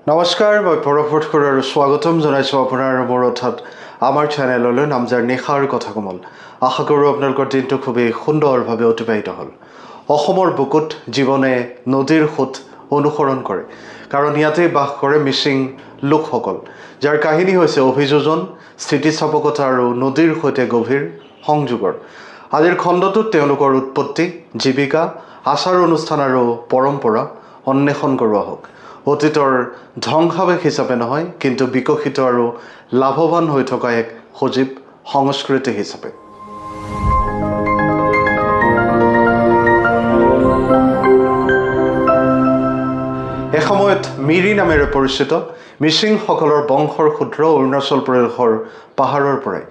নমস্কাৰ, মই পৰফুট খুৰ আৰু স্বাগতম জনাইছোঁ আপোনাৰ মোৰ অৰ্থাৎ আমাৰ চেনেললৈ নামজাৰ নিশাৰ কথা কোমল। আশা কৰোঁ আপোনালোকৰ দিনটো খুবেই সুন্দৰভাৱে অতিবাহিত হ'ল। অসমৰ বুকুত জীৱনে নদীৰ সোঁত অনুসৰণ কৰে, কাৰণ ইয়াতেই বাস কৰে মিচিং লোকসকল, যাৰ কাহিনী হৈছে অভিযোজন, স্থিতিস্থাপকতা আৰু নদীৰ সৈতে গভীৰ সংযোগৰ। আজিৰ খণ্ডটোত তেওঁলোকৰ উৎপত্তি, জীৱিকা, আচাৰ অনুষ্ঠান আৰু পৰম্পৰা অন্বেষণ কৰোৱা হওক। অতীতৰ ধ্বংসাৱেশ হিচাপে নহয়, কিন্তু বিকশিত আৰু লাভৱান হৈ থকা এক সজীৱ সংস্কৃতি হিচাপে। এসময়ত মিৰি নামেৰে পৰিচিত মিচিংসকলৰ বংশৰ সূত্ৰ অৰুণাচল প্ৰদেশৰ পাহাৰৰ পৰাই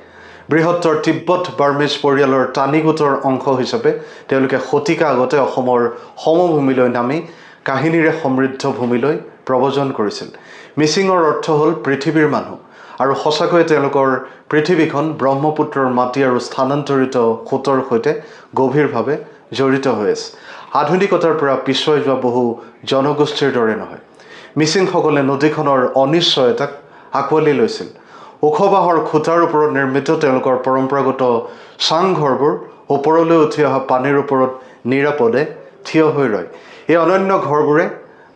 বৃহত্তৰ তিব্বত বাৰ্মিজ পৰিয়ালৰ টানি গোটৰ অংশ হিচাপে তেওঁলোকে শতিকা আগতে অসমৰ সমভূমিলৈ নামি কাহিনীৰে সমৃদ্ধ ভূমিলৈ প্ৰব্ৰজন কৰিছিল। মিচিঙৰ অৰ্থ হ'ল পৃথিৱীৰ মানুহ, আৰু সঁচাকৈয়ে তেওঁলোকৰ পৃথিৱীখন ব্ৰহ্মপুত্ৰৰ মাটি আৰু স্থানান্তৰিত সোঁতৰ সৈতে গভীৰভাৱে জড়িত হৈ আছে। আধুনিকতাৰ পৰা পিছুৱাই যোৱা বহু জনগোষ্ঠীৰ দৰে নহয়, মিচিংসকলে নদীখনৰ অনিশ্চয়তাক আঁকোৱালি লৈছিল। ওখ বাঁহৰ খুঁটাৰ ওপৰত নিৰ্মিত তেওঁলোকৰ পৰম্পৰাগত চাংঘৰবোৰ ওপৰলৈ উঠি অহা পানীৰ ওপৰত নিৰাপদে থিয় হৈ ৰয়। এই অনন্য ঘৰবোৰে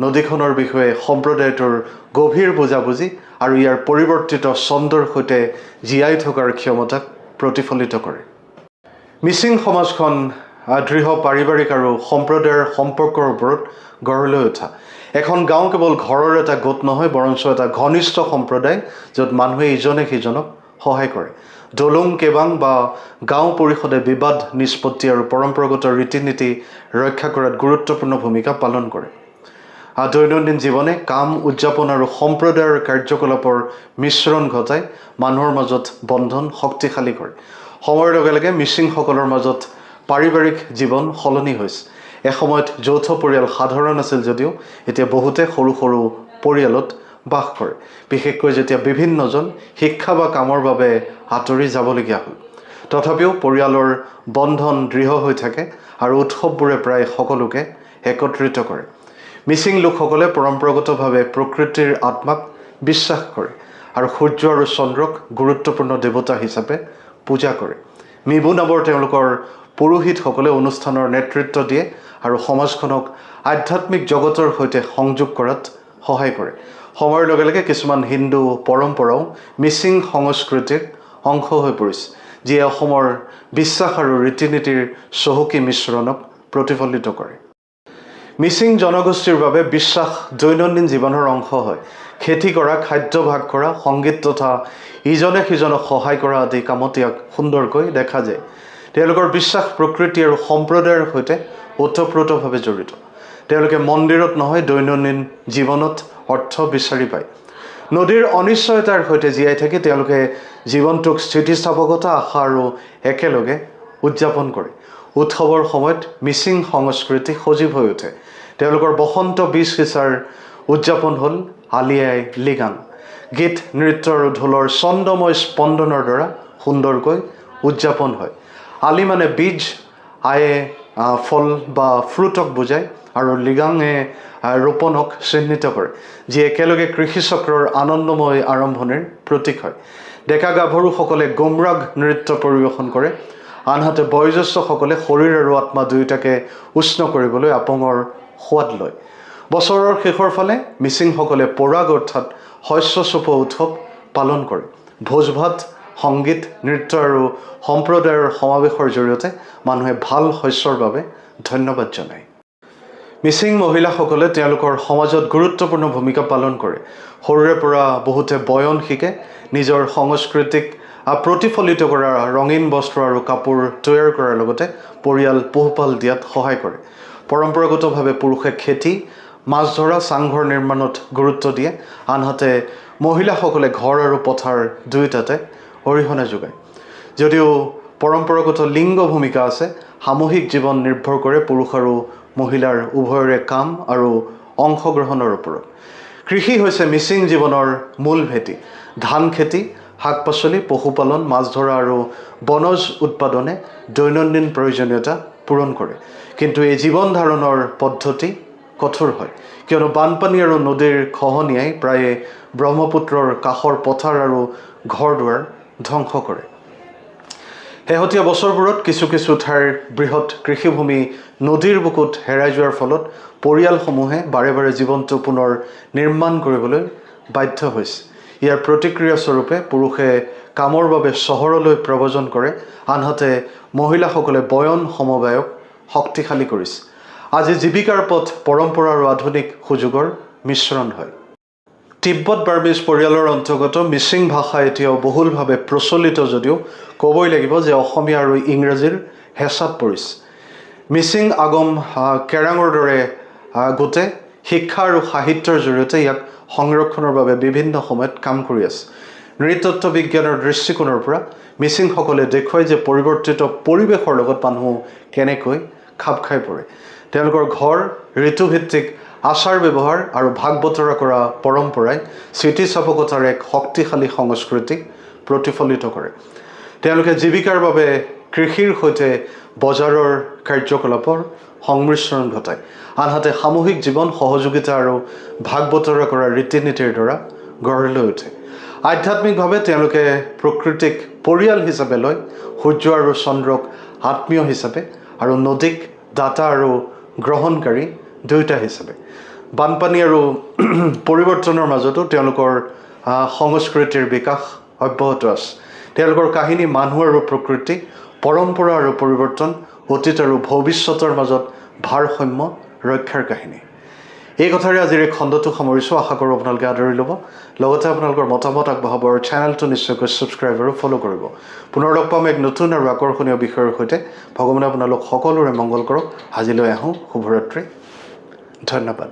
নদীখনৰ বিষয়ে সম্প্ৰদায়টোৰ গভীৰ বুজাবুজি আৰু ইয়াৰ পৰিৱৰ্তিত ছন্দৰ সৈতে জীয়াই থকাৰ ক্ষমতাক প্ৰতিফলিত কৰে। মিচিং সমাজখন দৃঢ় পাৰিবাৰিক আৰু সম্প্ৰদায়ৰ সম্পৰ্কৰ ওপৰত গঢ় লৈ উঠা। এখন গাঁও কেৱল ঘৰৰ এটা গোট নহয়, বৰঞ্চ এটা ঘনিষ্ঠ সম্প্ৰদায়, য'ত মানুহে ইজনে সিজনক সহায় কৰে। দলুং কেবাং বা গাঁও পৰিষদে বিবাদ নিষ্পত্তি আৰু পৰম্পৰাগত ৰীতি নীতি ৰক্ষা কৰাত গুৰুত্বপূৰ্ণ ভূমিকা পালন কৰে। দৈনন্দিন জীৱনে কাম, উদযাপন আৰু সম্প্ৰদায়ৰ কাৰ্যকলাপৰ মিশ্ৰণ ঘটাই মানুহৰ মাজত বন্ধন শক্তিশালী কৰে। সময়ৰ লগে লগে মিচিংসকলৰ মাজত পাৰিবাৰিক জীৱন সলনি হৈছে। এসময়ত যৌথ পৰিয়াল সাধাৰণ আছিল যদিও এতিয়া বহুতে সৰু সৰু পৰিয়ালত বাস কৰে, বিশেষকৈ যেতিয়া বিভিন্নজন শিক্ষা বা কামৰ বাবে আঁতৰি যাবলগীয়া হ'ল। তথাপিও পৰিয়ালৰ বন্ধন দৃঢ় হৈ থাকে আৰু উৎসৱবোৰে প্ৰায় সকলোকে একত্ৰিত কৰে। মিচিং লোকসকলে পৰম্পৰাগতভাৱে প্ৰকৃতিৰ আত্মাক বিশ্বাস কৰে আৰু সূৰ্য আৰু চন্দ্ৰক গুৰুত্বপূৰ্ণ দেৱতা হিচাপে পূজা কৰে। মিবু নামৰ তেওঁলোকৰ পুৰোহিতসকলে অনুষ্ঠানৰ নেতৃত্ব দিয়ে আৰু সমাজখনক আধ্যাত্মিক জগতৰ সৈতে সংযোগ কৰাত সহায় কৰে। সময়ৰ লগে লগে কিছুমান হিন্দু পৰম্পৰাও মিচিং সংস্কৃতিৰ অংশ হৈ পৰিছে, যিয়ে অসমৰ বিশ্বাস আৰু ৰীতি নীতিৰ চহকী মিশ্ৰণক প্ৰতিফলিত কৰে। মিচিং জনগোষ্ঠীৰ বাবে বিশ্বাস দৈনন্দিন জীৱনৰ অংশ হয়। খেতি কৰা, খাদ্য ভাগ কৰা, সংগীত তথা ইজনে সিজনক সহায় কৰা আদি কামত ইয়াক সুন্দৰকৈ দেখা যায়। তেওঁলোকৰ বিশ্বাস প্ৰকৃতি আৰু সম্প্ৰদায়ৰ সৈতে ওতঃপ্ৰোতভাৱে জড়িত। তেওঁলোকে মন্দিৰত নহয়, দৈনন্দিন জীৱনত অৰ্থ বিচাৰি পায়। নদীৰ অনিশ্চয়তাৰ সৈতে জীয়াই থাকি তেওঁলোকে জীৱনটোক স্থিতিস্থাপকতা, আশা আৰু একেলগে উদযাপন কৰে। উৎসৱৰ সময়ত মিচিং সংস্কৃতি সজীৱ হৈ উঠে। তেওঁলোকৰ বসন্ত বীজ সিঁচাৰ উদযাপন হ'ল আলি আই লিগাং। গীত, নৃত্য আৰু ঢোলৰ ছন্দময় স্পন্দনৰ দ্বাৰা সুন্দৰকৈ উদযাপন হয়। আলি মানে বীজ, আয়ে ফল বা ফ্ৰুটক বুজায়, আৰু লিগাঙে ৰোপণক চিহ্নিত কৰে, যি একেলগে কৃষিচক্ৰৰ আনন্দময় আৰম্ভণিৰ প্ৰতীক হয়। ডেকা গাভৰুসকলে গুমৰাগ নৃত্য পৰিৱেশন কৰে, আনহাতে বয়োজ্যেষ্ঠসকলে শৰীৰ আৰু আত্মা দুয়োটাকে উষ্ণ কৰিবলৈ আপঙৰ সোৱাদ লয়। বছৰৰ শেষৰ ফালে মিচিংসকলে পৰাগ অৰ্থাৎ শস্য চপোৱা উৎসৱ পালন কৰে। ভোজ ভাত, সংগীত, নৃত্য আৰু সম্প্ৰদায়ৰ সমাৱেশৰ জৰিয়তে মানুহে ভাল শস্যৰ বাবে ধন্যবাদ জনায়। মিচিং মহিলাসকলে তেওঁলোকৰ সমাজত গুৰুত্বপূৰ্ণ ভূমিকা পালন কৰে। সৰুৰে পৰা বহুতে বয়ন শিকে, নিজৰ সংস্কৃতিক প্ৰতিফলিত কৰা ৰঙীন বস্ত্ৰ আৰু কাপোৰ তৈয়াৰ কৰাৰ লগতে পৰিয়াল পোহপাল দিয়াত সহায় কৰে। পৰম্পৰাগতভাৱে পুৰুষে খেতি, মাছ ধৰা, চাংঘৰ নিৰ্মাণত গুৰুত্ব দিয়ে, আনহাতে মহিলাসকলে ঘৰ আৰু পথাৰ দুয়োটাতে অৰিহণা যোগায়। যদিও পৰম্পৰাগত লিংগ ভূমিকা আছে, সামূহিক জীৱন নিৰ্ভৰ কৰে পুৰুষ আৰু মহিলাৰ উভয়ৰে কাম আৰু অংশগ্ৰহণৰ ওপৰত। কৃষি হৈছে মিচিং জীৱনৰ মূল ভেটি। ধান খেতি, শাক পাচলি, পশুপালন, মাছ ধৰা আৰু বনজ উৎপাদনে দৈনন্দিন প্ৰয়োজনীয়তা পূৰণ কৰে। কিন্তু এই জীৱন ধাৰণৰ পদ্ধতি কঠোৰ হয় কিয়নো বানপানী আৰু নদীৰ খহনীয়াই প্ৰায়ে ব্ৰহ্মপুত্ৰৰ কাষৰ পথাৰ আৰু ঘৰ দুৱাৰ ধ্বংস কৰে শেহতীয়া বছৰবোৰত কিছু কিছু ঠাইৰ বৃহৎ কৃষিভূমি নদীৰ বুকুত হেৰাই যোৱাৰ ফলত পৰিয়ালসমূহে বাৰে বাৰে জীৱনটো পুনৰ নিৰ্মাণ কৰিবলৈ বাধ্য হৈছে ইয়াৰ প্ৰতিক্ৰিয়া স্বৰূপে পুৰুষে কামৰ বাবে চহৰলৈ প্ৰব্ৰজন কৰে আনহাতে মহিলাসকলে বয়ন সমবায়ক শক্তিশালী কৰিছে আজি জীৱিকাৰ পথ পৰম্পৰা আৰু আধুনিক সুযোগৰ মিশ্ৰণ হয় তিব্বত বাৰ্মিজ পৰিয়ালৰ অন্তৰ্গত মিচিং ভাষা এতিয়াও বহুলভাৱে প্ৰচলিত যদিও ক'বই লাগিব যে অসমীয়া আৰু ইংৰাজীৰ হেঁচাত পৰিছে মিচিং আগম কেৰাঙৰ দৰে গোটে শিক্ষা আৰু সাহিত্যৰ জৰিয়তে ইয়াক সংৰক্ষণৰ বাবে বিভিন্ন সময়ত কাম কৰি আছে নৃতত্ব বিজ্ঞানৰ দৃষ্টিকোণৰ পৰা মিচিংসকলে দেখুৱায় যে পৰিৱৰ্তিত পৰিৱেশৰ লগত মানুহ কেনেকৈ খাপ খাই পৰে তেওঁলোকৰ ঘৰ ঋতুভিত্তিক আচাৰ ব্যৱহাৰ আৰু ভাগ বতৰা কৰা পৰম্পৰাই স্থিতিস্থাপকতাৰ এক শক্তিশালী সংস্কৃতিক প্ৰতিফলিত কৰে তেওঁলোকে জীৱিকাৰ বাবে কৃষিৰ সৈতে বজাৰৰ কাৰ্যকলাপৰ সংমিশ্ৰণ ঘটায় আনহাতে সামূহিক জীৱন সহযোগিতা আৰু ভাগ বতৰা কৰা ৰীতি নীতিৰ দ্বাৰা গঢ় লৈ উঠে আধ্যাত্মিকভাৱে তেওঁলোকে প্ৰকৃতিক পৰিয়াল হিচাপে লয় সূৰ্য আৰু চন্দ্ৰক আত্মীয় হিচাপে আৰু নদীক দাতা আৰু গ্ৰহণকাৰী দুয়োটা হিচাপে বানপানী আৰু পৰিৱৰ্তনৰ মাজতো তেওঁলোকৰ সংস্কৃতিৰ বিকাশ অব্যাহত আছে তেওঁলোকৰ কাহিনী মানুহ আৰু প্ৰকৃতি পৰম্পৰা আৰু পৰিৱৰ্তন অতীত আৰু ভৱিষ্যতৰ মাজত ভাৰসাম্য ৰক্ষাৰ কাহিনী এই কথাৰে আজিৰ এই খণ্ডটো সামৰিছোঁ আশা কৰোঁ আপোনালোকে আদৰি ল'ব লগতে আপোনালোকৰ মতামত আগবঢ়াব আৰু চেনেলটো নিশ্চয়কৈ ছাবস্ক্ৰাইব আৰু ফ'ল' কৰিব পুনৰ লগ পাম এক নতুন আৰু আকৰ্ষণীয় বিষয়ৰ সৈতে ভগৱানে আপোনালোক সকলোৰে মংগল কৰক আজিলৈ আহোঁ শুভৰাত্ৰি ধন্যবাদ